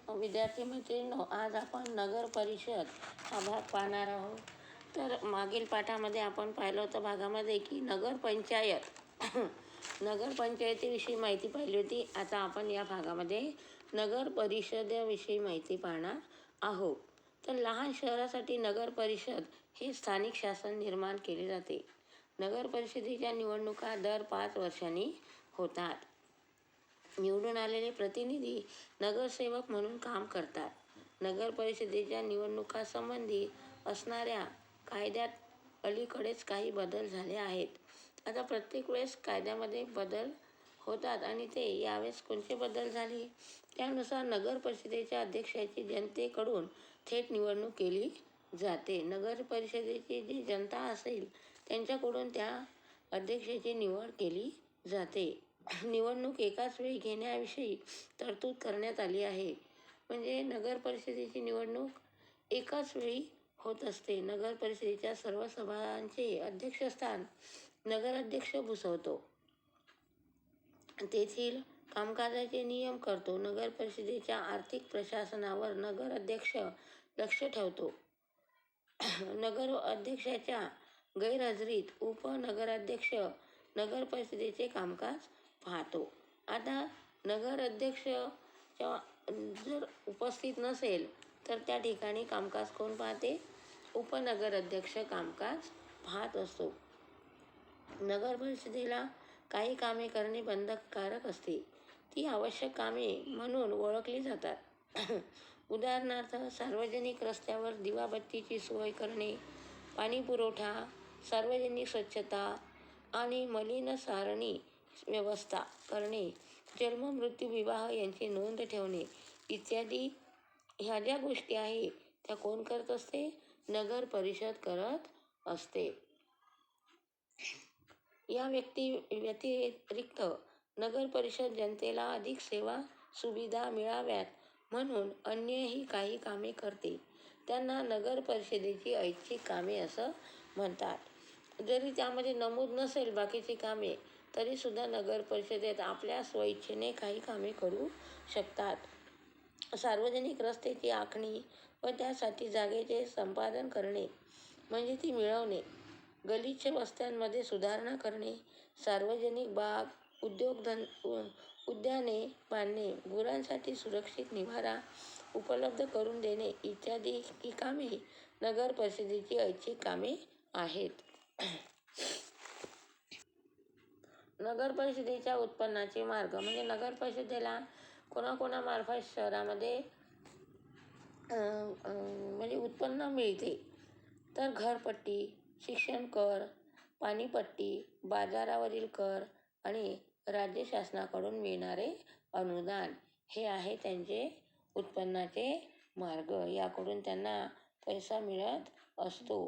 विद्यार्थी मैत्रिणींनो, आज आपण नगर परिषद हा भाग पाहणार आहोत. तर मागील पाठामध्ये आपण पाहिलं होतं भागामध्ये की नगरपंचायत नगरपंचायतीविषयी माहिती पाहिली होती. आता आपण या भागामध्ये नगर परिषदेविषयी माहिती पाहणार आहोत. तर लहान शहरासाठी नगर परिषद हे स्थानिक शासन निर्माण केले जाते. नगर परिषदेच्या निवडणुका दर 5 वर्षांनी होतात. निवडून आलेले प्रतिनिधी नगरसेवक म्हणून काम करतात. नगर परिषदेच्या निवडणुकांसंबंधी असणाऱ्या कायद्यात अलीकडेच काही बदल झाले आहेत. आता प्रत्येक वेळेस कायद्यामध्ये बदल होतात आणि ते यावेळेस कोणते बदल झाले? त्यानुसार नगर परिषदेच्या अध्यक्षाची जनतेकडून थेट निवडणूक केली जाते. नगर परिषदेची जी जनता असेल त्यांच्याकडून त्या अध्यक्षाची निवड केली जाते. निवडणूक एकाच वेळी घेण्याविषयी तरतूद करण्यात आली आहे. म्हणजे नगर परिषदेची निवडणूक एकाच वेळी होत असते. नगर परिषदेच्या सर्व सभांचे अध्यक्षस्थान नगराध्यक्ष भूषवतो. तेथील कामकाजाचे नियम करतो. नगर परिषदेच्या आर्थिक प्रशासनावर नगराध्यक्ष लक्ष ठेवतो. नगर अध्यक्षाच्या गैरहजेरीत उपनगराध्यक्ष नगर परिषदेचे कामकाज पाहतो. आता नगराध्यक्ष जर उपस्थित नसेल तर त्या ठिकाणी कामकाज कोण पाहते? उपनगराध्यक्ष कामकाज पाहत असतो. नगर परिषदेला काही कामे करणे बंधनकारक असते. ती आवश्यक कामे म्हणून ओळखली जातात. उदाहरणार्थ, सार्वजनिक रस्त्यावर दिवाबत्तीची सोय करणे, पाणी पुरवठा, सार्वजनिक स्वच्छता आणि मलिनसारणी व्यवस्था करणे, जन्म, मृत्यू, विवाह यांची नोंद ठेवणे इत्यादी. ह्या ज्या गोष्टी आहेत त्या कोण करत असते? नगर परिषद करत असते. या व्यतिरिक्त नगर परिषद जनतेला अधिक सेवा सुविधा मिळाव्यात म्हणून अन्यही काही कामे करते. त्यांना नगर परिषदेची ऐच्छिक कामे असं म्हणतात. जरी त्यामध्ये नमूद नसेल बाकीची कामे तरी सुद्धा नगर परिषदेत आपल्या स्वइच्छेने काही कामे करू शकतात. सार्वजनिक रस्त्याची आखणी व त्यासाठी जागेचे संपादन करणे म्हणजे ती मिळवणे, गलिच्छ वस्त्यांमध्ये सुधारणा करणे, सार्वजनिक बाग, उद्याने बांधणे, गुरांसाठी सुरक्षित निवारा उपलब्ध करून देणे इत्यादी ही कामे नगर परिषदेची ऐच्छिक कामे आहेत. नगर परिषदेच्या उत्पन्नाचे मार्ग म्हणजे नगर परिषदेला कोणाकोणामार्फत शहरामध्ये म्हणजे उत्पन्न मिळते. तर घरपट्टी, शिक्षण कर, पाणीपट्टी, बाजारावरील कर आणि राज्य शासनाकडून मिळणारे अनुदान हे आहे त्यांचे उत्पन्नाचे मार्ग. याकडून त्यांना पैसा मिळत असतो.